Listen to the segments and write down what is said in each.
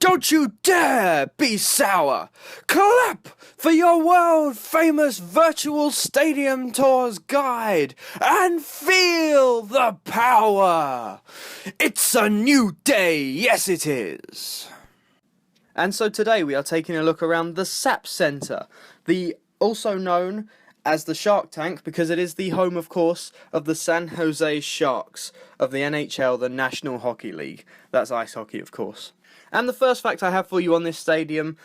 Don't you dare be sour! Clap for your world-famous Virtual Stadium Tours guide and feel the power! It's a new day, yes it is! And so today we are taking a look around the SAP Center, also known as the Shark Tank because it is the home, of course, of the San Jose Sharks of the NHL, the National Hockey League. That's ice hockey, of course. And the first fact I have for you on this stadium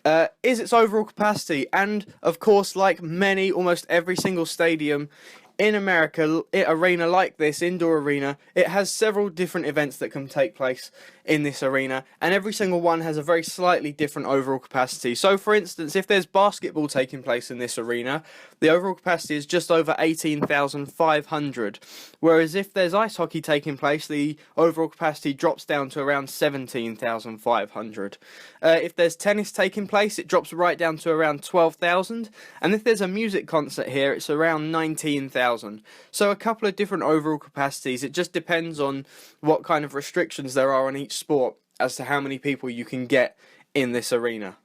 is its overall capacity. And, of course, like almost every single stadium in America, arena like this, indoor arena, it has several different events that can take place in this arena, and every single one has a very slightly different overall capacity. So, for instance, if there's basketball taking place in this arena, the overall capacity is just over 18,500, whereas if there's ice hockey taking place, the overall capacity drops down to around 17,500. If there's tennis taking place, it drops right down to around 12,000, and if there's a music concert here, it's around 19,000. So a couple of different overall capacities. It just depends on what kind of restrictions there are on each sport as to how many people you can get in this arena.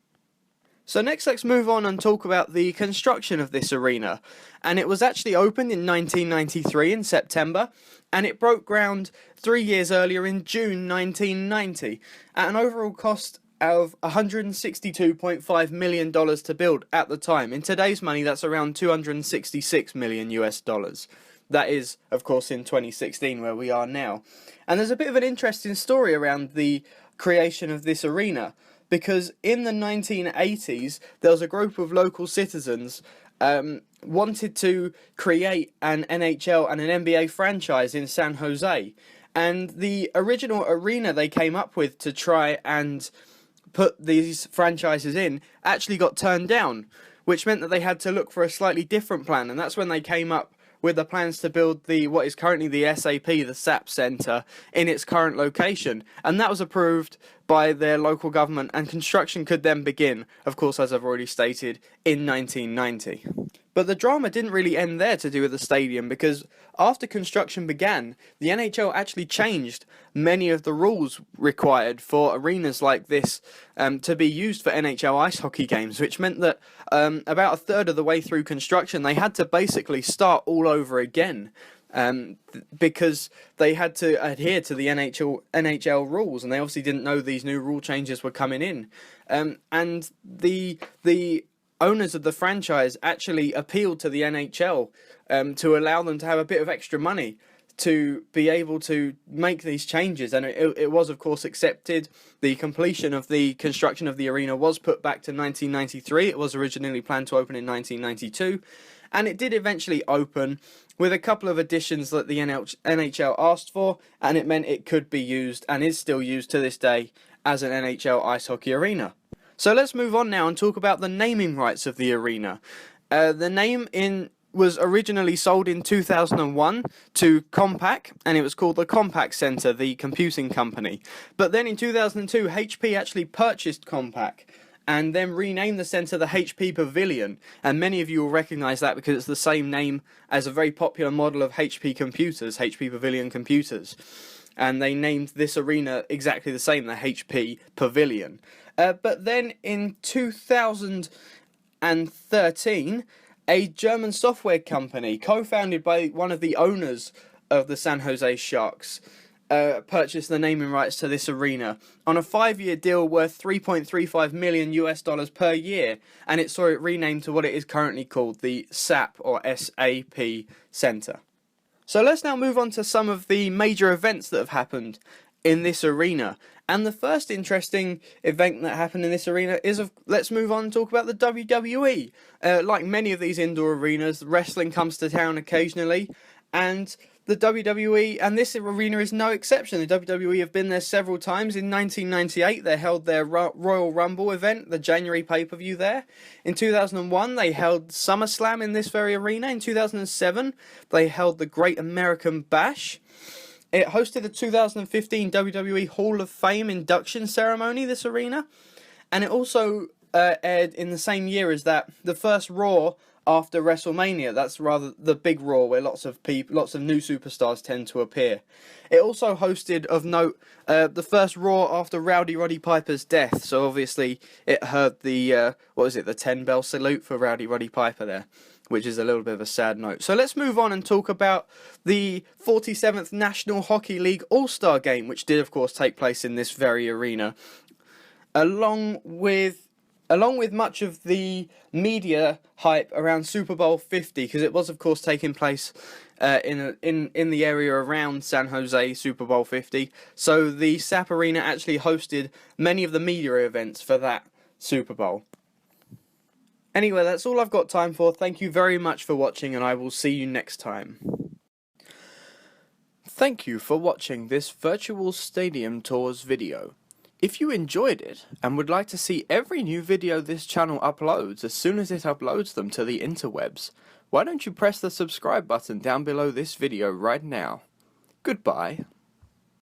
So next let's move on and talk about the construction of this arena. And it was actually opened in 1993 in September, and it broke ground 3 years earlier in June 1990 at an overall cost of $162.5 million to build at the time. In today's money, that's around 266 million US dollars. That is, of course, in 2016, where we are now. And there's a bit of an interesting story around the creation of this arena, because in the 1980s, there was a group of local citizens wanted to create an NHL and an NBA franchise in San Jose. And the original arena they came up with to try and put these franchises in actually got turned down, which meant that they had to look for a slightly different plan, and that's when they came up with the plans to build what is currently the SAP, the SAP Center, in its current location. And that was approved by their local government, and construction could then begin, of course, as I've already stated, in 1990. But the drama didn't really end there to do with the stadium, because after construction began, the NHL actually changed many of the rules required for arenas like this to be used for NHL ice hockey games, which meant that about a third of the way through construction, they had to basically start all over again. Because they had to adhere to the NHL rules, and they obviously didn't know these new rule changes were coming in. And the owners of the franchise actually appealed to the NHL to allow them to have a bit of extra money to be able to make these changes, and it was of course accepted. The completion of the construction of the arena was put back to 1993. It was originally planned to open in 1992, and it did eventually open with a couple of additions that the NHL asked for, and it meant it could be used, and is still used to this day, as an NHL ice hockey arena. So let's move on now and talk about the naming rights of the arena. The name was originally sold in 2001 to Compaq, and it was called the Compaq Center, the computing company. But then in 2002, HP actually purchased Compaq and then renamed the center the HP Pavilion. And many of you will recognize that because it's the same name as a very popular model of HP computers, HP Pavilion computers. And they named this arena exactly the same, the HP Pavilion. But then in 2013, a German software company, co-founded by one of the owners of the San Jose Sharks, purchased the naming rights to this arena on a 5-year deal worth 3.35 million US dollars per year, and it saw it renamed to what it is currently called, the SAP or SAP Center. So let's now move on to some of the major events that have happened in this arena. And the first interesting event that happened in this arena is, let's move on and talk about the WWE. Like many of these indoor arenas, wrestling comes to town occasionally, and the WWE, and this arena is no exception. The WWE have been there several times. In 1998, they held their Royal Rumble event, the January pay-per-view there. In 2001, they held SummerSlam in this very arena. In 2007, they held the Great American Bash. It hosted the 2015 WWE Hall of Fame induction ceremony, this arena. And it also aired in the same year as that, the first Raw after WrestleMania. That's rather the big Raw where lots of new superstars tend to appear. It also hosted, of note, the first Raw after Rowdy Roddy Piper's death. So obviously it heard the the 10-bell salute for Rowdy Roddy Piper there, which is a little bit of a sad note. So let's move on and talk about the 47th National Hockey League All-Star Game, which did of course take place in this very arena, along with much of the media hype around Super Bowl 50, because it was of course taking place in the area around San Jose, Super Bowl 50. So the SAP Arena actually hosted many of the media events for that Super Bowl. Anyway, that's all I've got time for. Thank you very much for watching, and I will see you next time. Thank you for watching this Virtual Stadium Tours video. If you enjoyed it and would like to see every new video this channel uploads as soon as it uploads them to the interwebs, why don't you press the subscribe button down below this video right now. Goodbye.